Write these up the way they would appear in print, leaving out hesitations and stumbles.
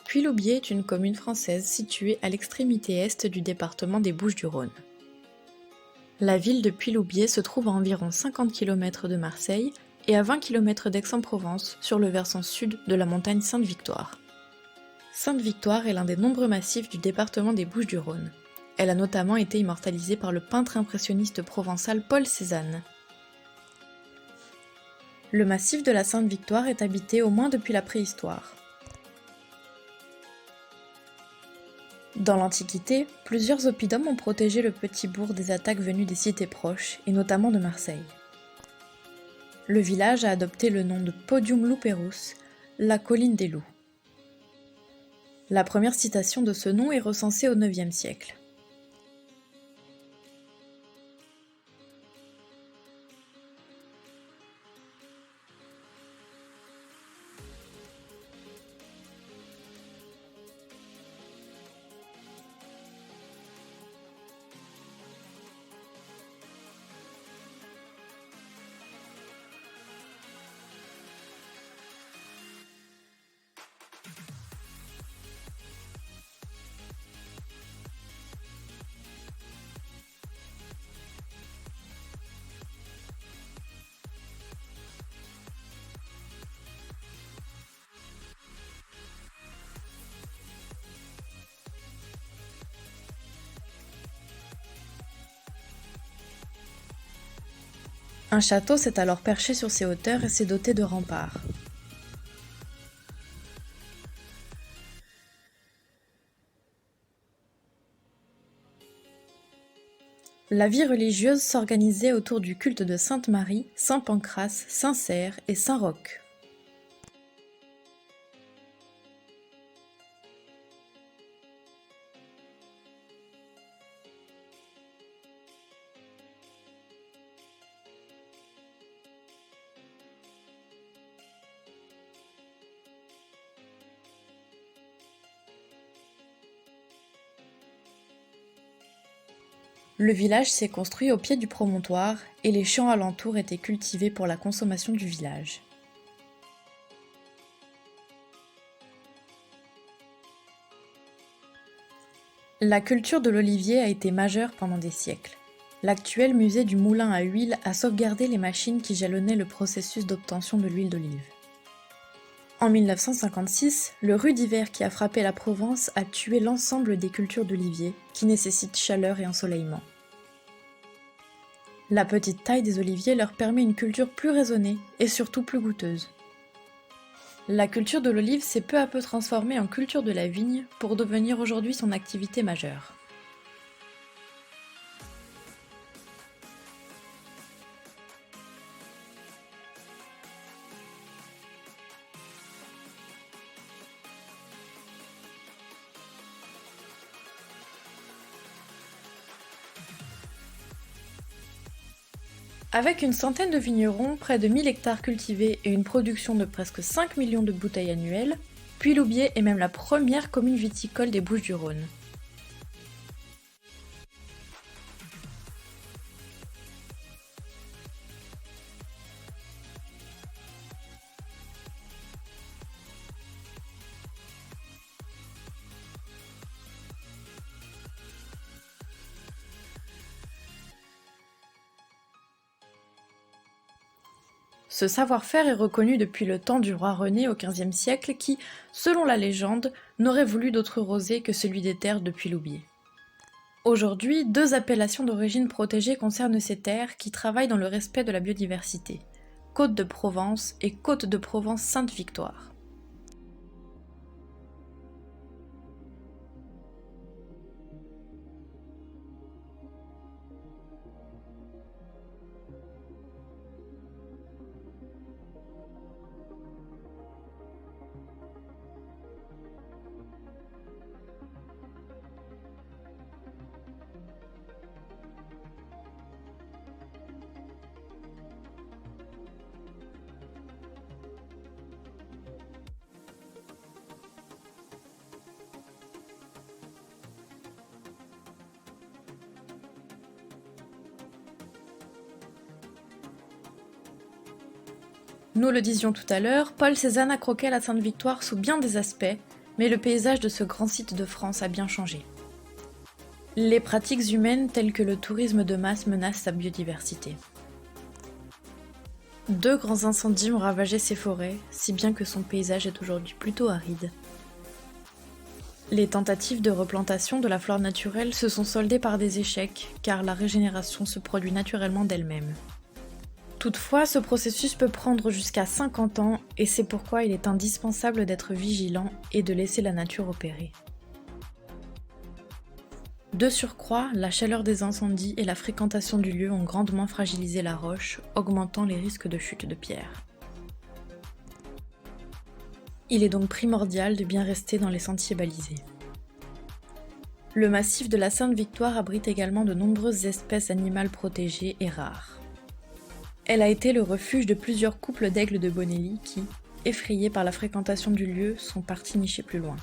Puy-Loubier est une commune française située à l'extrémité est du département des Bouches-du-Rhône. La ville de Puy-Loubier se trouve à environ 50 km de Marseille et à 20 km d'Aix-en-Provence sur le versant sud de la montagne Sainte-Victoire. Sainte-Victoire est l'un des nombreux massifs du département des Bouches-du-Rhône. Elle a notamment été immortalisée par le peintre impressionniste provençal Paul Cézanne. Le massif de la Sainte-Victoire est habité au moins depuis la préhistoire. Dans l'Antiquité, plusieurs oppidums ont protégé le petit bourg des attaques venues des cités proches, et notamment de Marseille. Le village a adopté le nom de Podium Luperus, la colline des loups. La première citation de ce nom est recensée au IXe siècle. Un château s'est alors perché sur ces hauteurs et s'est doté de remparts. La vie religieuse s'organisait autour du culte de Sainte Marie, Saint Pancrace, Saint Cerre et Saint Roch. Le village s'est construit au pied du promontoire et les champs alentours étaient cultivés pour la consommation du village. La culture de l'olivier a été majeure pendant des siècles. L'actuel musée du moulin à huile a sauvegardé les machines qui jalonnaient le processus d'obtention de l'huile d'olive. En 1956, le rude-hiver qui a frappé la Provence a tué l'ensemble des cultures d'oliviers, qui nécessitent chaleur et ensoleillement. La petite taille des oliviers leur permet une culture plus raisonnée et surtout plus goûteuse. La culture de l'olive s'est peu à peu transformée en culture de la vigne pour devenir aujourd'hui son activité majeure. Avec une centaine de vignerons, près de 1000 hectares cultivés et une production de presque 5 millions de bouteilles annuelles, Puy-Loubier est même la première commune viticole des Bouches-du-Rhône. Ce savoir-faire est reconnu depuis le temps du roi René au XVe siècle qui, selon la légende, n'aurait voulu d'autre rosé que celui des terres de Puy-Loubier. Aujourd'hui, deux appellations d'origine protégée concernent ces terres qui travaillent dans le respect de la biodiversité, Côte de Provence et Côte de Provence Sainte-Victoire. Nous le disions tout à l'heure, Paul Cézanne a croqué la Sainte-Victoire sous bien des aspects, Mais le paysage de ce grand site de France a bien changé. Les pratiques humaines telles que le tourisme de masse menacent sa biodiversité. 2 grands incendies ont ravagé ces forêts, si bien que son paysage est aujourd'hui plutôt aride. Les tentatives de replantation de la flore naturelle se sont soldées par des échecs, car la régénération se produit naturellement d'elle-même. Toutefois, ce processus peut prendre jusqu'à 50 ans, et c'est pourquoi il est indispensable d'être vigilant et de laisser la nature opérer. De surcroît, la chaleur des incendies et la fréquentation du lieu ont grandement fragilisé la roche, augmentant les risques de chute de pierre. Il est donc primordial de bien rester dans les sentiers balisés. Le massif de la Sainte-Victoire abrite également de nombreuses espèces animales protégées et rares. Elle a été le refuge de plusieurs couples d'aigles de Bonelli qui, effrayés par la fréquentation du lieu, sont partis nicher plus loin.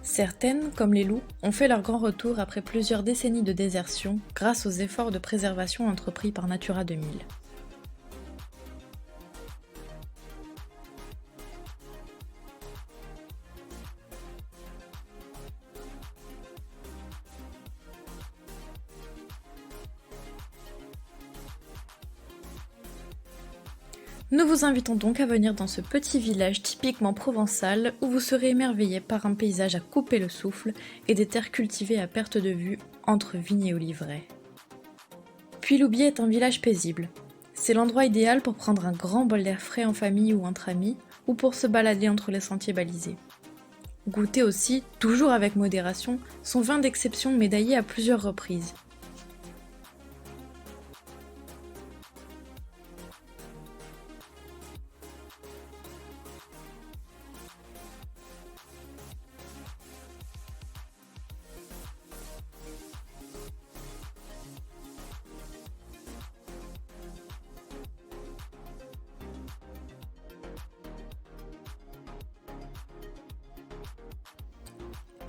Certaines, comme les loups, ont fait leur grand retour après plusieurs décennies de désertion grâce aux efforts de préservation entrepris par Natura 2000. Nous vous invitons donc à venir dans ce petit village typiquement provençal où vous serez émerveillés par un paysage à couper le souffle et des terres cultivées à perte de vue entre vignes et oliveraies. Puy-Loubier est un village paisible. C'est l'endroit idéal pour prendre un grand bol d'air frais en famille ou entre amis ou pour se balader entre les sentiers balisés. Goûtez aussi, toujours avec modération, son vin d'exception médaillé à plusieurs reprises.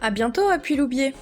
À bientôt à Puy-Loubier!